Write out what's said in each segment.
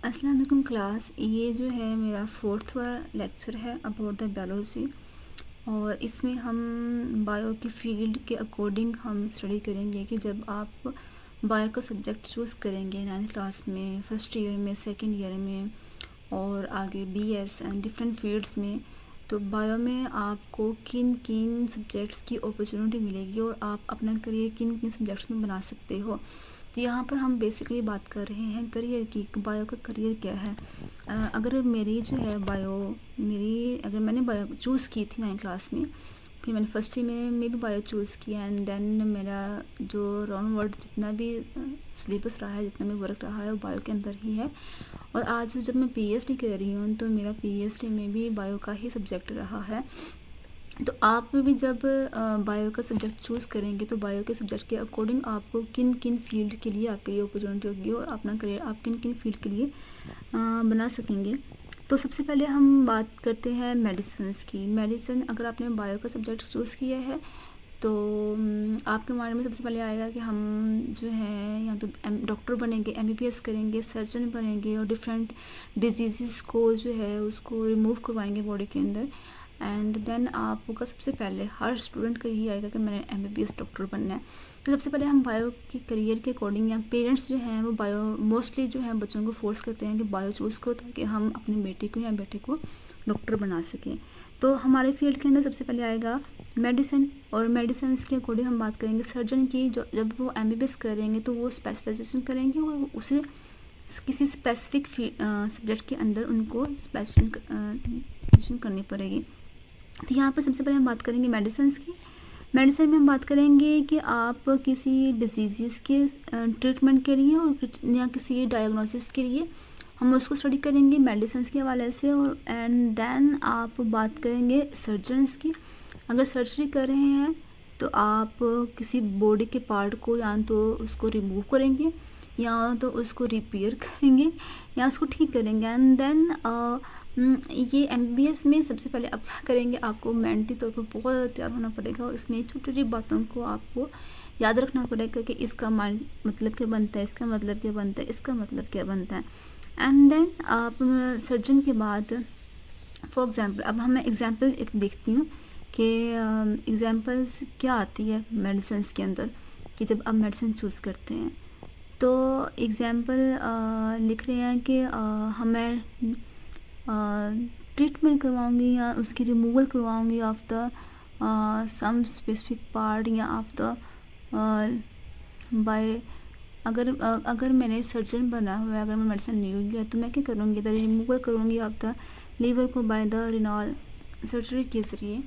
अस्सलाम वालेकुम क्लास। ये जो है मेरा फोर्थ वाला लेक्चर है अबाउट द बायोलॉजी, और इसमें हम बायो की फील्ड के अकॉर्डिंग हम स्टडी करेंगे कि जब आप बायो का सब्जेक्ट चूज़ करेंगे 9th क्लास में, फर्स्ट ईयर में, सेकंड ईयर में और आगे बीएस एंड डिफरेंट फील्ड्स में, तो बायो में आपको किन किन सब्जेक्ट्स की अपॉर्चुनिटी मिलेगी और आप अपना करियर किन किन सब्जेक्ट्स में बना सकते हो। तो यहाँ पर हम बेसिकली बात कर रहे हैं करियर की, बायो का करियर क्या है। अगर मेरी जो है अगर मैंने बायो चूज़ की थी 9th क्लास में, फिर मैंने फर्स्ट ईयर में भी बायो चूज़ किया, एंड देन मेरा जो राउंड वर्ड जितना भी सिलेबस रहा है, जितना भी वर्क रहा है, वो बायो के अंदर ही है। और आज जब मैं पीएचडी कर रही हूँ तो मेरा पीएचडी में भी बायो का ही सब्जेक्ट रहा है। तो आप भी जब बायो का सब्जेक्ट चूज़ करेंगे तो बायो के सब्जेक्ट के अकॉर्डिंग आपको किन किन फील्ड के लिए आपके लिए अपॉर्चुनिटी होगी और अपना करियर आप किन किन फील्ड के लिए बना सकेंगे। तो सबसे पहले हम बात करते हैं मेडिसिन्स की। मेडिसिन, अगर आपने बायो का सब्जेक्ट चूज़ किया है तो आपके माइंड में सबसे पहले आएगा कि हम जो है या तो डॉक्टर बनेंगे, एमबीबीएस करेंगे, सर्जन बनेंगे और डिफरेंट डिजीज़ को जो है उसको रिमूव करवाएंगे बॉडी के अंदर। एंड देन आपका सबसे पहले हर स्टूडेंट का यही आएगा कि मैंने एमबीबीएस डॉक्टर बनना है। तो सबसे पहले हम बायो की करियर के अकॉर्डिंग, या पेरेंट्स जो हैं वो बायो मोस्टली जो है बच्चों को फोर्स करते हैं कि बायो चूज़ करो ताकि हम अपनी बेटी को या बेटे को डॉक्टर बना सकें। तो हमारे फील्ड के अंदर सबसे पहले आएगा मेडिसिन, और मेडिसिन के अकॉर्डिंग हम बात करेंगे सर्जन की। जो जब वो एमबीबीएस करेंगे तो वो स्पेशलाइजेशन करेंगे और उसे किसी स्पेसिफिक सब्जेक्ट के अंदर उनको स्पेशलाइजेशन करनी पड़ेगी। तो यहाँ पर सबसे पहले हम बात करेंगे मेडिसिन्स की। मेडिसिन में हम बात करेंगे कि आप किसी डिजीज़ के ट्रीटमेंट के लिए और या किसी डायग्नोसिस के लिए हम उसको स्टडी करेंगे मेडिसिन्स के हवाले से। और एंड देन आप बात करेंगे सर्जन्स की। अगर सर्जरी कर रहे हैं तो आप किसी बॉडी के पार्ट को या तो उसको रिमूव करेंगे या तो उसको रिपेयर करेंगे या उसको ठीक करेंगे। एंड देन ये एमबीबीएस में सबसे पहले आप क्या करेंगे, आपको मेंटली तौर पर बहुत तैयार होना पड़ेगा और इसमें छोटी छोटी बातों को आपको याद रखना पड़ेगा कि इसका मतलब क्या बनता है, इसका मतलब क्या बनता है, इसका मतलब क्या बनता है। एंड देन आप सर्जन के बाद फॉर एग्ज़ाम्पल, अब मैं एग्ज़ाम्पल एक देखती हूँ कि एग्ज़ाम्पल्स क्या आती है मेडिसिन के अंदर, कि जब आप मेडिसिन चूज़ करते हैं तो एग्ज़ाम्पल लिख रहे हैं कि हमें ट्रीटमेंट करवाऊँगी या उसकी रिमूवल करवाऊँगी of the some specific part या ऑफ द बाय। अगर मैंने सर्जन बना हुआ है, अगर मैं मेडिसिन नहीं हुई तो मैं क्या करूँगी, द रिमूवल करूँगी ऑफ द लीवर को बाय द रेनॉल सर्जरी के ज़रिए।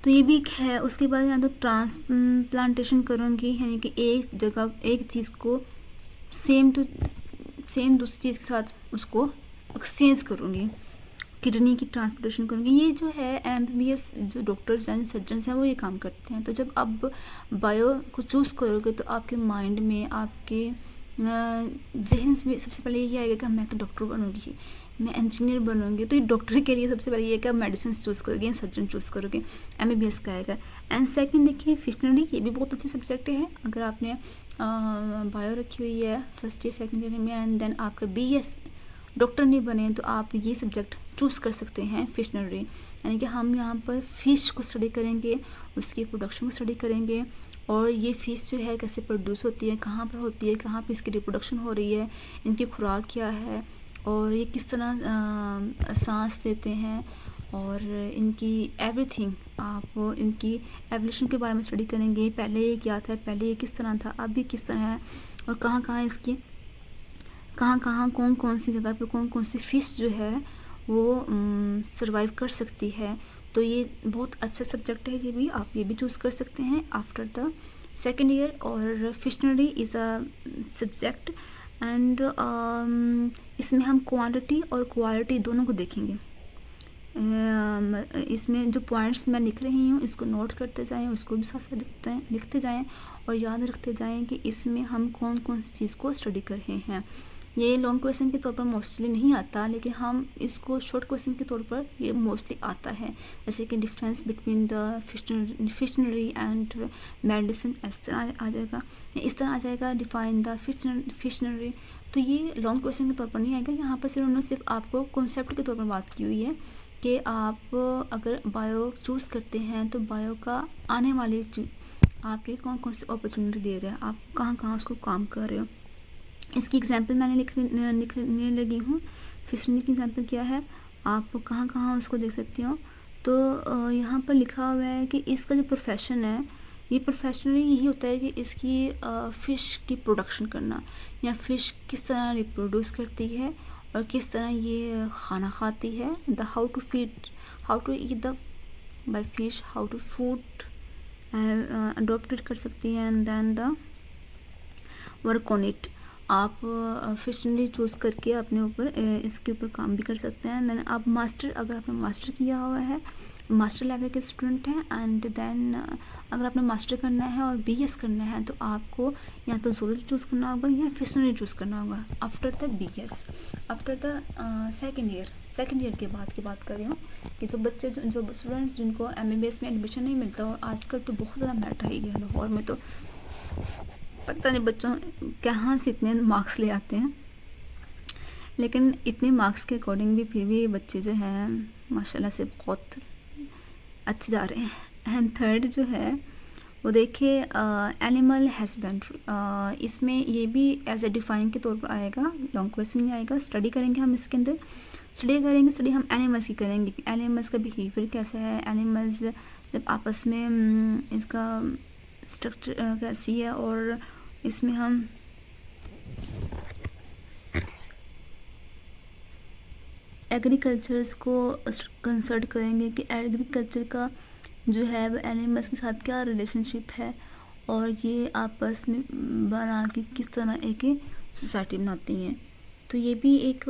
तो ये भी एक है। उसके बाद या तो ट्रांसप्लांटेशन करूँगी, यानी कि एक जगह एक चीज़ को सेम दूसरी चीज़ के साथ उसको एक्सचेंज करूँगी, किडनी की ट्रांसप्लांटेशन करूँगी। ये जो है एमबीबीएस जो डॉक्टर्स एंड सर्जन्स हैं वो ये काम करते हैं। तो जब आप बायो को चूज़ करोगे तो आपके माइंड में, आपके जहन में सबसे पहले ये आएगा कि मैं तो डॉक्टर बनूँगी, मैं इंजीनियर बनूँगी। तो ये डॉक्टर के लिए सबसे पहले ये कि आप मेडिसिन चूज़ करोगे, सर्जन चूज़ करोगे, एमबीबीएस का आएगा। एंड सेकंड देखिए फिशनरी, ये भी बहुत अच्छे सब्जेक्ट है। अगर आपने बायो रखी हुई है फर्स्ट ईयर सेकंड ईयर में एंड देन आपका बीएस डॉक्टर नहीं बने तो आप ये सब्जेक्ट चूज़ कर सकते हैं फिशनरी, यानी कि हम यहाँ पर फ़िश को स्टडी करेंगे, उसकी प्रोडक्शन को स्टडी करेंगे और ये फ़िश जो है कैसे प्रोड्यूस होती है, कहाँ पर होती है, कहाँ पर इसकी रिप्रोडक्शन हो रही है, इनकी खुराक क्या है और ये किस तरह सांस लेते हैं और इनकी एवरीथिंग, आप इनकी एवोल्यूशन के बारे में स्टडी करेंगे। पहले ये क्या था, पहले ये किस तरह था, अब भी किस तरह है और कहाँ कहाँ कौन कौन सी जगह पे कौन कौन सी फ़िश जो है वो सर्वाइव कर सकती है। तो ये बहुत अच्छा सब्जेक्ट है, ये भी आप ये भी चूज़ कर सकते हैं आफ्टर द सेकेंड ईयर। और फिशनरी इज़ अ सब्जेक्ट एंड इसमें हम क्वांटिटी और क्वालिटी दोनों को देखेंगे। इसमें जो पॉइंट्स मैं लिख रही हूँ इसको नोट करते जाएं, उसको भी साथ साथ लिखते जाएं और याद रखते जाएं कि इसमें हम कौन कौन सी चीज़ को स्टडी कर रहे हैं। ये लॉन्ग क्वेश्चन के तौर पर मोस्टली नहीं आता, लेकिन हम इसको शॉर्ट क्वेश्चन के तौर पर ये मोस्टली आता है, जैसे कि डिफरेंस बिटवीन द फिशनरी एंड मेडिसिन, इस तरह आ जाएगा, इस तरह आ जाएगा, डिफाइन द फिशनरी। तो ये लॉन्ग क्वेश्चन के तौर पर नहीं आएगा, यहाँ पर सिर्फ उन्होंने सिर्फ आपको कॉन्सेप्ट के तौर पर बात की हुई है कि आप अगर बायो चूज़ करते हैं तो बायो का आने वाली आपके कौन कौन सी अपॉर्चुनिटी दे रहा है, आप कहाँ कहाँ उसको काम कर रहे हो। इसकी एग्जांपल मैंने लिखने लगी हूँ। फिशनरी की एग्जांपल क्या है, आप कहाँ कहाँ उसको देख सकते हो। तो यहाँ पर लिखा हुआ है कि इसका जो प्रोफेशन है, ये प्रोफेशनली यही होता है कि इसकी फ़िश की प्रोडक्शन करना, या फ़िश किस तरह रिप्रोड्यूस करती है और किस तरह ये खाना खाती है। The how to eat the by fish, how to food adopted कर सकती है, and then the work on it. आप फिशनरी चूज़ करके अपने ऊपर इसके ऊपर काम भी कर सकते हैं। देन आप मास्टर, अगर आपने मास्टर किया हुआ है, मास्टर लेवल के स्टूडेंट हैं, एंड देन अगर आपने मास्टर करना है और बीएस करना है तो आपको या तो ज़ूलॉजी चूज़ करना होगा या फिशनरी चूज़ करना होगा after the BS, after the second year के बाद की बात कर रही हूँ कि जो बच्चे जो स्टूडेंट्स जिनको एमबीबीएस में एडमिशन नहीं मिलता, और आजकल तो बहुत ज़्यादा मैटर है ये लाहौर में, तो पता नहीं बच्चों कहाँ से इतने मार्क्स ले आते हैं, लेकिन इतने मार्क्स के अकॉर्डिंग भी फिर भी बच्चे जो हैं माशाल्लाह से बहुत अच्छे जा रहे हैं। एंड थर्ड जो है वो देखिए एनिमल हस्बेंड्री, इसमें ये भी एज ए डिफाइन के तौर पर आएगा, लॉन्ग क्वेश्चन नहीं आएगा। स्टडी करेंगे हम इसके अंदर, स्टडी हम एनिमल्स की करेंगे, एनिमल्स का बिहेवियर कैसा है, एनिमल्स जब आपस में इसका स्ट्रक्चर कैसी है, और इसमें हम एग्रीकल्चर्स को कंसल्ट करेंगे कि एग्रीकल्चर का जो है वो एनिमल्स के साथ क्या रिलेशनशिप है, और ये आपस में बना के किस तरह एक सोसाइटी बनाती हैं। तो ये भी एक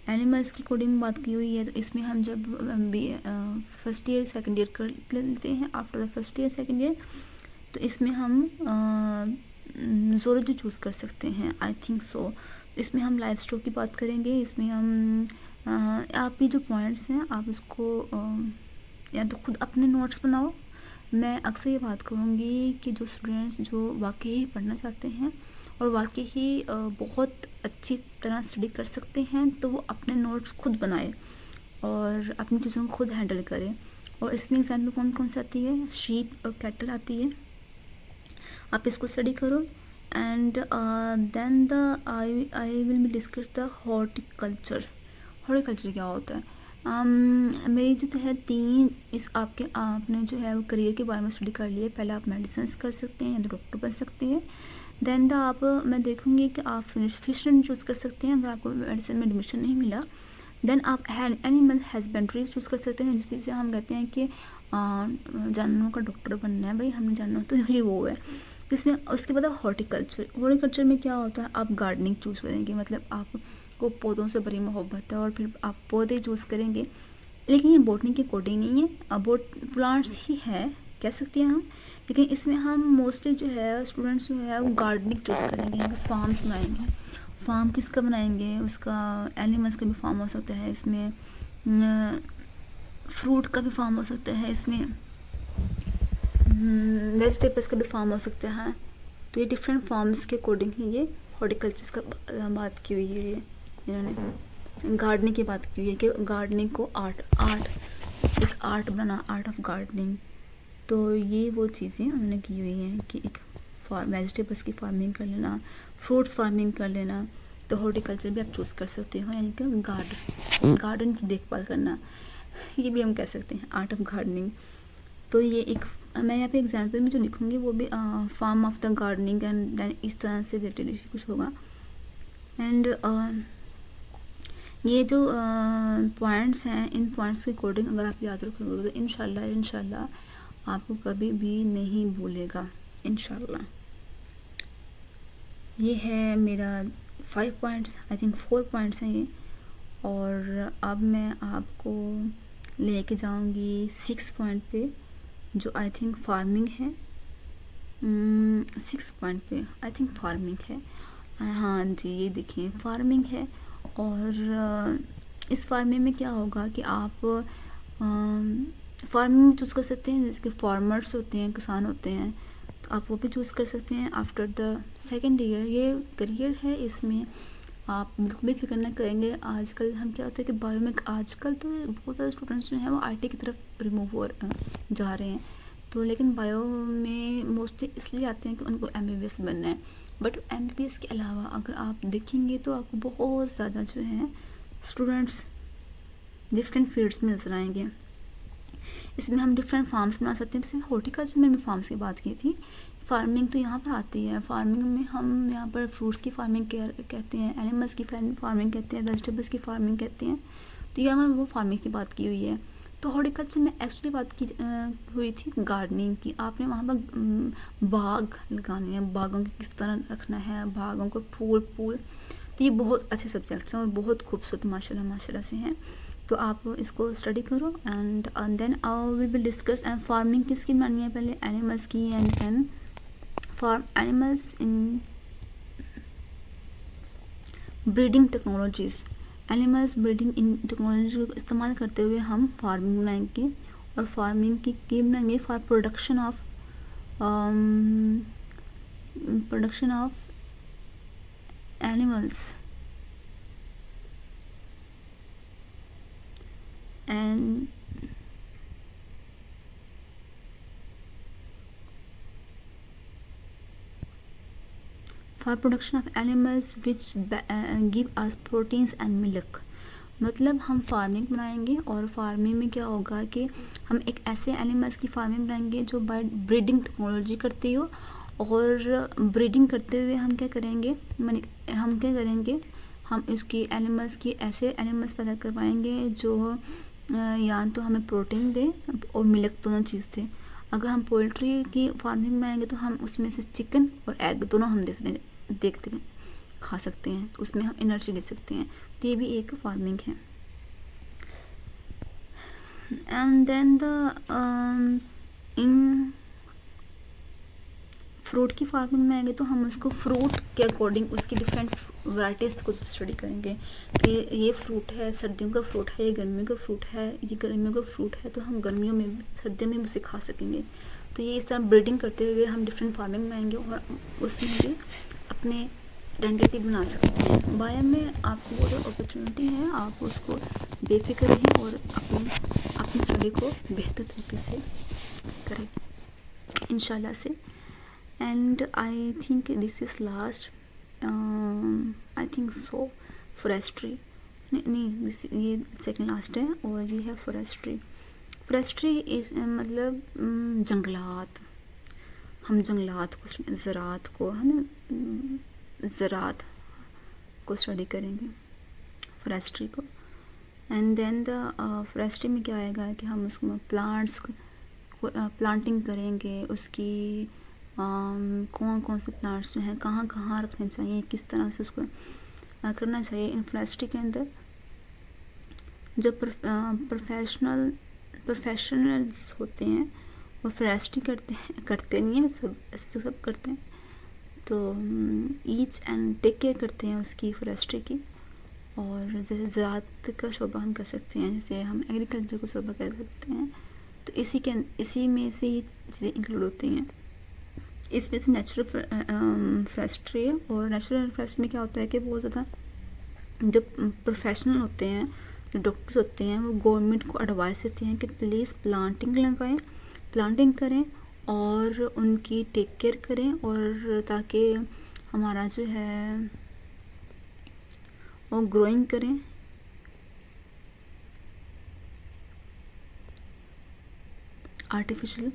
एनिमल्स की कोडिंग बात की हुई है। तो इसमें हम जब फर्स्ट ईयर सेकंड ईयर कर लेते हैं, after the first year second year, तो इसमें हम ज़ूलॉजी चूज़ कर सकते हैं, आई थिंक सो। इसमें हम लाइफ स्टॉक की बात करेंगे, इसमें हम आप भी जो पॉइंट्स हैं आप उसको या तो खुद अपने नोट्स बनाओ। मैं अक्सर ये बात कहूँगी कि जो स्टूडेंट्स जो वाकई ही पढ़ना चाहते हैं और वाकई ही बहुत अच्छी तरह स्टडी कर सकते हैं, तो वो अपने नोट्स खुद बनाए और अपनी चीज़ों को खुद हैंडल करें। और इसमें एग्जाम्पल कौन कौन सी आती है, शीप और कैटल आती है, आप इसको स्टडी करो। And then I will be discuss the horticulture. Horticulture क्या होता है? मेरी जो है आपने जो है वो करियर के बारे में स्टडी कर लिया। पहले आप मेडिसिन कर सकते हैं या तो डॉक्टर बन सकते हैं। देन मैं देखूँगी कि आप फिशरी चूज़ कर सकते हैं अगर आपको मेडिसिन में एडमिशन नहीं मिला। देन आप एनिमल हस्बेंड्री चूज़ कर सकते हैं, जिससे हम कहते हैं कि जानवरों का डॉक्टर बनना है, भाई हमने जानवर तो ये वो है। इसमें उसके बाद हॉर्टिकल्चर में क्या होता है, आप गार्डनिंग चूज़ करेंगे, मतलब आपको पौधों से बड़ी मोहब्बत है और फिर आप पौधे चूज़ करेंगे। लेकिन ये बोटनी की कोडिंग नहीं है, प्लांट्स ही है कह सकते हैं हम। लेकिन इसमें हम मोस्टली जो है स्टूडेंट्स जो है वो गार्डनिंग चूज़ करेंगे, फार्म्स बनाएंगे। फार्म किसका बनाएंगे, उसका एनिमल्स का भी फार्म हो सकता है, इसमें फ्रूट का भी फार्म हो सकता है, इसमें वेजिटेबल्स का भी फार्म हो सकता है। तो ये डिफरेंट फार्म्स के अकॉर्डिंग ही ये हॉर्टिकल्चर्स का बात की हुई है। ये इन्होंने गार्डनिंग की बात की हुई है कि गार्डनिंग को एक art banana, art of gardening. तो ये वो चीज़ें उन्होंने की हुई हैं कि एक वेजिटेबल्स की फार्मिंग कर लेना, फ्रूट्स फार्मिंग कर लेना। तो हॉर्टिकल्चर भी आप चूज़ कर सकते हो, यानी कि गार्डन की देखभाल करना, ये भी हम कह सकते हैं आर्ट ऑफ गार्डनिंग। तो ये एक मैं यहाँ पे एग्जांपल में जो लिखूँगी वो भी farm of the gardening and then इस तरह से रिलेटेड कुछ होगा। एंड ये जो पॉइंट्स हैं, इन पॉइंट्स के अकॉर्डिंग अगर आप याद रखोगे तो इंशाल्लाह आपको कभी भी नहीं भूलेगा, इंशाल्लाह। ये है मेरा 5 पॉइंट्स, आई थिंक 4 पॉइंट्स हैं ये। और अब मैं आपको लेके जाऊंगी 6 पॉइंट पे, जो आई थिंक फार्मिंग है। 6 पॉइंट पे आई थिंक फार्मिंग है। हाँ जी, ये देखिए फार्मिंग है। और इस फार्मिंग में क्या होगा कि आप फार्मिंग चूज़ कर सकते हैं, जैसे कि फार्मर्स होते हैं, किसान होते हैं, तो आप वो भी चूज़ कर सकते हैं आफ्टर द सेकेंड ईयर। ये करियर है, इसमें आप बिल्कुल भी फिक्र ना करेंगे। आजकल हम क्या होता है कि बायो में आजकल तो बहुत सारे स्टूडेंट्स जो हैं वो आईटी की तरफ रिमूव हो जा रहे हैं, तो लेकिन बायो में मोस्टली इसलिए आते हैं कि उनको एमबीबीएस बनना है। बट एमबीबीएस के अलावा अगर आप देखेंगे तो आपको बहुत ज़्यादा जो है स्टूडेंट्स डिफरेंट फील्ड्स में नज़र आएंगे। इसमें हम डिफरेंट फार्म्स बना सकते हैं। जैसे हॉर्टिकल्चर में फार्म्स की बात की थी, फार्मिंग तो यहाँ पर आती है। फार्मिंग में हम यहाँ पर फ्रूट्स की फार्मिंग कहते हैं, एनिमल्स की फार्मिंग कहते हैं, वेजिटेबल्स की फार्मिंग कहते हैं। तो यहाँ पर वो फार्मिंग की बात की हुई है। तो हॉर्टिकल्चर में एक्चुअली बात की हुई थी गार्डनिंग की। आपने वहाँ पर बाग लगाने हैं, बागों को किस तरह रखना है, बागों को फूल। तो ये बहुत अच्छे सब्जेक्ट्स हैं और बहुत खूबसूरत माशाल्लाह से हैं। तो आप इसको स्टडी करो and then will be discuss. And farming किसकी मानी है, पहले एनिमल्स की, and then farm animals in breeding technologies. Animals breeding in technology को इस्तेमाल करते हुए हम फार्मिंग बनाएंगे, और फार्मिंग की बनाएंगे for production of animals and for production of animals which give us proteins and milk। मतलब हम फार्मिंग बनाएंगे, और फार्मिंग में क्या होगा कि हम एक ऐसे एनिमल्स की फार्मिंग बनाएंगे जो बाय ब्रीडिंग टेक्नोलॉजी करती हो। और ब्रीडिंग करते हुए हम क्या करेंगे, हम इसकी एनिमल्स की ऐसे एनिमल्स पैदा करवाएंगे जो या तो हमें प्रोटीन दे और मिल्क, दोनों चीज़ दे। अगर हम पोल्ट्री की फार्मिंग बनाएंगे तो हम उसमें से चिकन और एग दोनों हम खा सकते हैं, तो उसमें हम एनर्जी ले सकते हैं। तो ये भी एक फार्मिंग है। एंड देन इन फ्रूट की फार्मिंग में आएंगे तो हम उसको फ्रूट के अकॉर्डिंग उसकी डिफरेंट वैराइटीज़ को स्टडी करेंगे कि ये फ्रूट है, सर्दियों का फ्रूट है, ये गर्मियों का फ्रूट है, ये गर्मियों का फ्रूट है, तो हम गर्मियों में सर्दियों में उसे खा सकेंगे। तो ये इस तरह ब्रीडिंग करते हुए हम डिफरेंट फार्मिंग बनाएंगे और उसमें भी अपने आइडेंटिटी बना सकते हैं। बायो में आपको बहुत अपॉर्चुनिटी है, आप उसको बेफिक्र रहें और अपनी स्टडी को बेहतर तरीके से करें इंशाल्लाह से। And I think this is last, I think so, forestry नहीं ये सेकंड लास्ट है, और ये है फॉरेस्ट्री इस मतलब जंगलात। हम जंगलात को, ज़रात को, है ना, ज़रात को स्टडी करेंगे, फॉरेस्ट्री को। एंड देन द फॉरेस्ट्री में क्या आएगा कि हम उसको प्लांट्स को प्लांटिंग करेंगे, उसकी कौन से प्लांट्स जो हैं कहाँ रखने चाहिए, किस तरह से उसको करना चाहिए। इन फॉरेस्ट्री के अंदर जो प्रोफेशनल्स होते हैं वो फॉरेस्ट्री करते नहीं हैं, सब ऐसे सब करते हैं। तो ईच एंड टेक केयर करते हैं उसकी फॉरेस्ट्री की। और जैसे ज़राअत का शोबा हम कह सकते हैं, जैसे हम एग्रीकल्चर को शोबा कह सकते हैं, तो इसी में से ये चीज़ें इंक्लूड होती हैं। इसमें से नेचुरल फॉरेस्ट्री है। और नेचुरल फॉरेस्ट्री में क्या होता है कि बहुत ज़्यादा जो प्रोफेशनल होते हैं, जो डॉक्टर्स होते हैं, वो गवर्नमेंट को एडवाइस देते हैं कि प्लीज़ प्लांटिंग करें और उनकी टेक केयर करें, और ताकि हमारा जो है वो ग्रोइंग करें। आर्टिफिशियल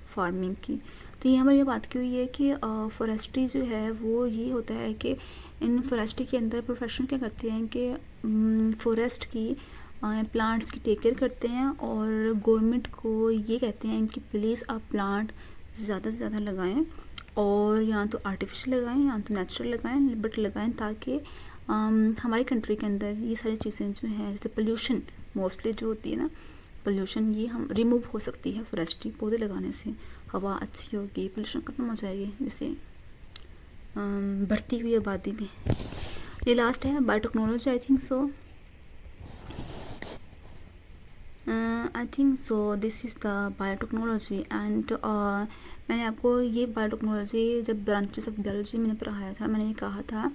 फार्मिंग की। तो यहाँ पर ये बात की हुई है कि फॉरेस्ट्री जो है वो ये होता है कि इन फॉरेस्ट्री के अंदर प्रोफेशनल क्या करते हैं कि फॉरेस्ट की प्लांट्स की टेक केयर करते हैं, और गवर्नमेंट को ये कहते हैं कि प्लीज़ आप प्लांट ज़्यादा से ज़्यादा लगाएं, और या तो आर्टिफिशियल लगाएं या तो नेचुरल लगाएं, बट लगाएं ताकि हमारी कंट्री के अंदर ये सारी चीज़ें जो हैं, जैसे पोल्यूशन मोस्टली जो होती है ना, पोल्यूशन ये हम रिमूव हो सकती है फॉरेस्ट्री पौधे लगाने से। हवा अच्छी होगी, पोल्यूशन खत्म हो जाएगी, जैसे बढ़ती हुई आबादी में। ये लास्ट है biotechnology, I think so this is the biotechnology. And मैंने आपको ये बायोटेक्नोलॉजी जब ब्रांचेस ऑफ बायोलॉजी मैंने पढ़ाया था, मैंने ये कहा था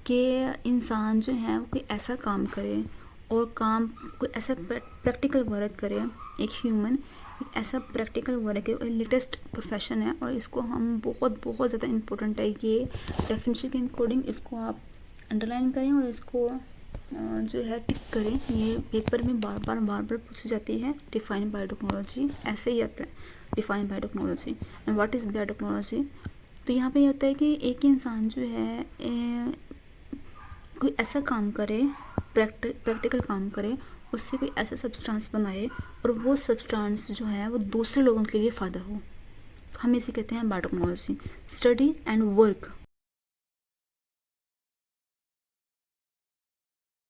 कि इंसान जो है वो कोई ऐसा काम करे और कोई ऐसा प्रैक्टिकल वर्क करे, एक ह्यूमन एक ऐसा प्रैक्टिकल वर्क है, लेटेस्ट प्रोफेशन है, और इसको हम बहुत बहुत ज़्यादा इम्पोर्टेंट है ये डेफिनेशन के अकॉर्डिंग, इसको आप अंडरलाइन करें और इसको जो है टिक करें। ये पेपर में बार बार पूछी जाती है। डिफाइन बायोटेक्नोलॉजी, ऐसे ही आता है define biotechnology and what is biotechnology. तो यहाँ पे ये होता है कि एक इंसान जो है कोई ऐसा काम करे, प्रैक्टिकल काम करे, उससे कोई ऐसा सब्सटेंस बनाए और वो सब्सटेंस जो है वो दूसरे लोगों के लिए फ़ायदा हो, तो हम इसे कहते हैं बायोटेक्नोलॉजी। Study and work